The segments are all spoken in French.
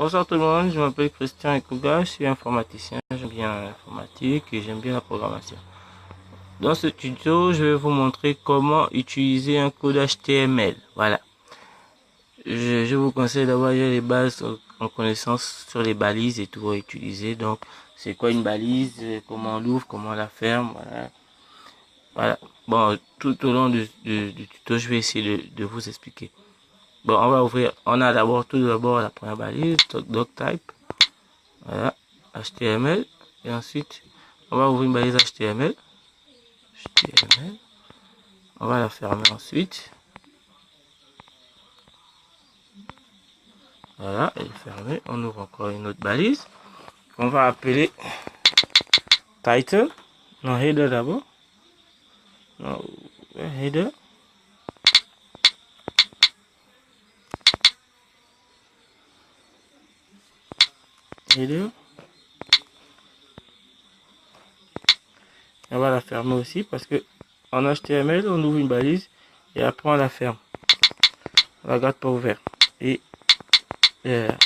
Bonsoir tout le monde, je m'appelle Christian Ekuga, je suis informaticien, j'aime bien l'informatique et j'aime bien la programmation. Dans ce tuto, je vais vous montrer comment utiliser un code HTML. Voilà. Je vous conseille d'avoir les bases en connaissance sur les balises et tout à utiliser. Donc, c'est quoi une balise, comment on l'ouvre, comment on la ferme, voilà. Voilà. Bon, tout au long du tuto, je vais essayer de vous expliquer. Bon, on va ouvrir, on a tout d'abord la première balise, doctype. Voilà, HTML. Et ensuite, on va ouvrir une balise HTML. On va la fermer ensuite. Voilà, elle est fermée. On ouvre encore une autre balise. On va appeler title. Non, header d'abord. Non, header. Header. On va la fermer aussi parce que en HTML, on ouvre une balise et après on la ferme. On la garde pas ouverte. Et voilà.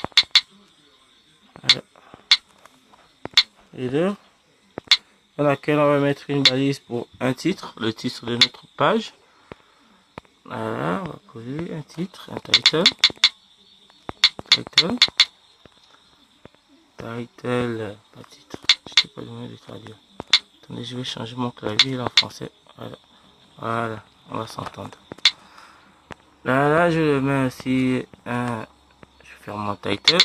Header. Dans laquelle on va mettre une balise pour un titre, le titre de notre page. Voilà, on va coller un titre, un title. Title, pas titre, je n'ai pas le moyen de traduire. Attendez, je vais changer mon clavier en français. Voilà, voilà, on va s'entendre. Là, je le mets aussi, je vais faire mon title.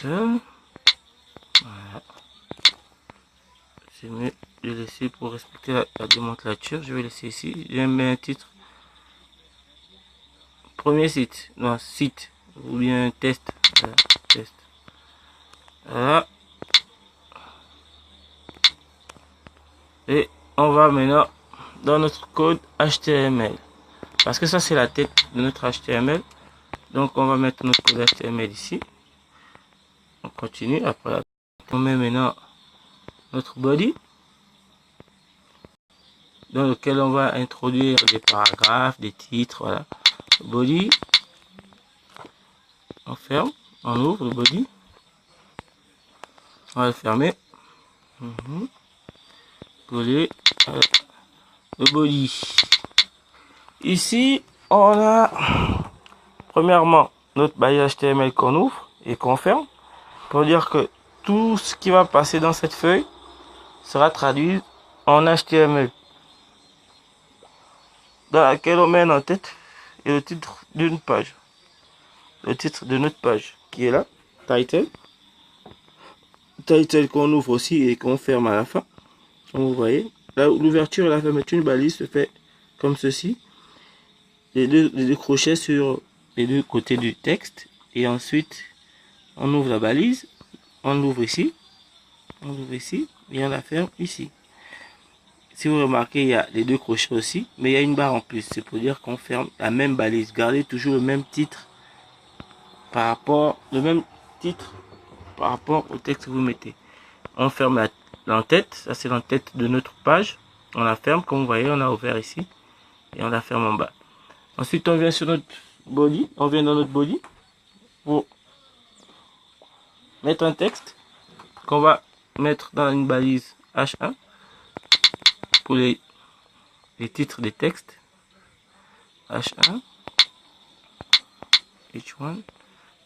Voilà. C'est mieux de laisser pour respecter la dénomenclature. Je vais laisser ici. Je mets un titre. Premier site, non, site, ou bien test. Voilà, test. Voilà. Et on va maintenant dans notre code HTML. Parce que ça, c'est la tête de notre HTML. Donc, on va mettre notre code HTML ici. On continue. Après, on met maintenant notre body. Dans lequel on va introduire des paragraphes, des titres. Voilà. Body. On ferme. On ouvre le body. On va le fermer. Coller le body. Ici, on a premièrement notre balise HTML qu'on ouvre et qu'on ferme pour dire que tout ce qui va passer dans cette feuille sera traduit en HTML, dans laquelle on met en tête et le titre d'une page, le titre de notre page qui est là, title qu'on ouvre aussi et qu'on ferme à la fin. Comme vous voyez, là l'ouverture et la fermeture d'une balise se fait comme ceci. Les deux crochets sur les deux côtés du texte et ensuite on ouvre la balise, on l'ouvre ici et on la ferme ici. Si vous remarquez, il y a les deux crochets aussi, mais il y a une barre en plus. C'est pour dire qu'on ferme la même balise. Gardez toujours le même titre par rapport au texte que vous mettez. On ferme l'entête, ça c'est l'entête de notre page. On la ferme, comme vous voyez, on a ouvert ici et on la ferme en bas. Ensuite, on vient sur notre body, on vient dans notre body pour mettre un texte qu'on va mettre dans une balise H1 pour les titres des textes. H1, H1.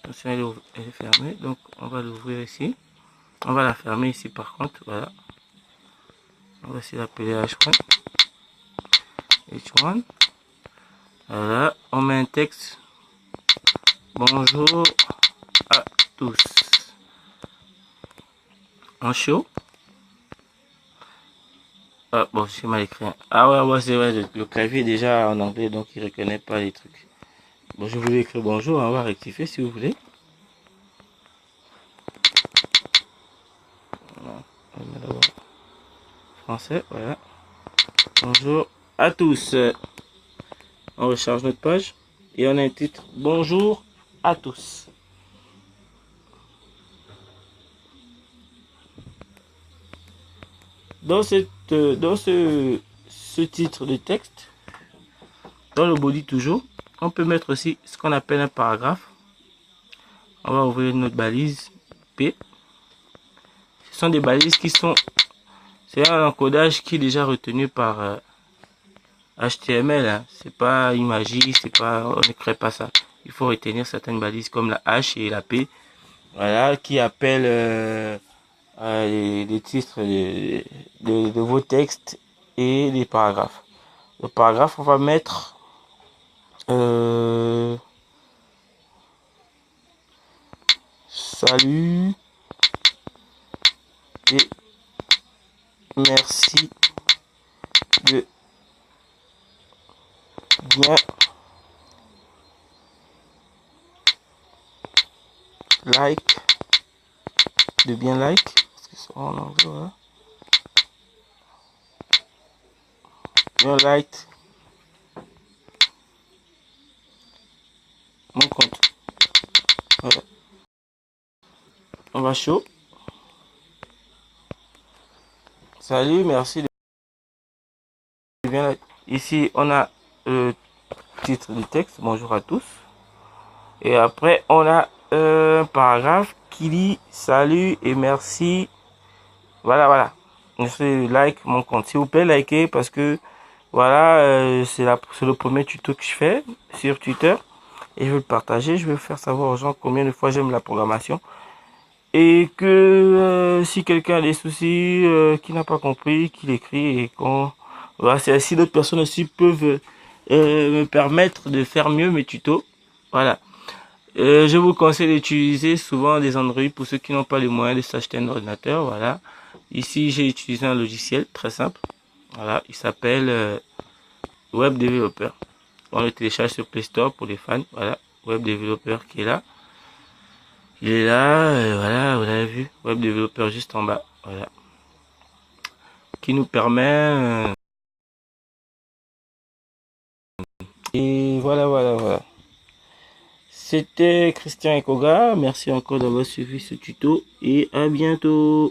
Attention, elle est fermée, donc on va l'ouvrir ici. On va la fermer ici par contre, voilà. On va essayer d'appeler H1. H1. Voilà, on met un texte. Bonjour à tous. En chaud. Ah bon, c'est mal écrit. Ah ouais, c'est vrai, le clavier est déjà en anglais, donc il reconnaît pas les trucs. Bon, je voulais écrire bonjour, on va rectifier si vous voulez. Français, voilà. Bonjour à tous. On recharge notre page et on a un titre bonjour à tous. Dans ce titre de texte, dans le body toujours, on peut mettre aussi ce qu'on appelle un paragraphe. On va ouvrir notre balise P. Ce sont des balises qui sont... C'est un encodage qui est déjà retenu par HTML. Hein. C'est pas une magie, c'est pas... On ne crée pas ça. Il faut retenir certaines balises comme la H et la P. Voilà, qui appellent les titres de vos textes et les paragraphes. Le paragraphe, on va mettre... salut et merci de bien like, parce que c'est en anglais, voilà. Bien like mon compte. Voilà. On va chaud. Salut, merci de bien like. Ici, on a le titre du texte, bonjour à tous. Et après, on a un paragraphe qui dit salut et merci. Voilà, voilà. Merci, like mon compte. S'il vous plaît, likez parce que voilà, c'est le premier tuto que je fais sur Twitter. Et je vais le partager. Je vais faire savoir aux gens combien de fois j'aime la programmation. Et que si quelqu'un a des soucis, qui n'a pas compris, qu'il écrit et qu'on... Voilà, c'est ainsi d'autres personnes aussi peuvent me permettre de faire mieux mes tutos. Voilà. Je vous conseille d'utiliser souvent des Android pour ceux qui n'ont pas les moyens de s'acheter un ordinateur. Voilà. Ici, j'ai utilisé un logiciel très simple. Voilà. Il s'appelle Web Developer. On le télécharge sur Play Store pour les fans. Voilà. Web Developer qui est là. Il est là. Voilà. Vous l'avez vu. Web Developer juste en bas. Voilà. Qui nous permet... et voilà, voilà, voilà. C'était Christian Ekoga. Merci encore d'avoir suivi ce tuto et à bientôt.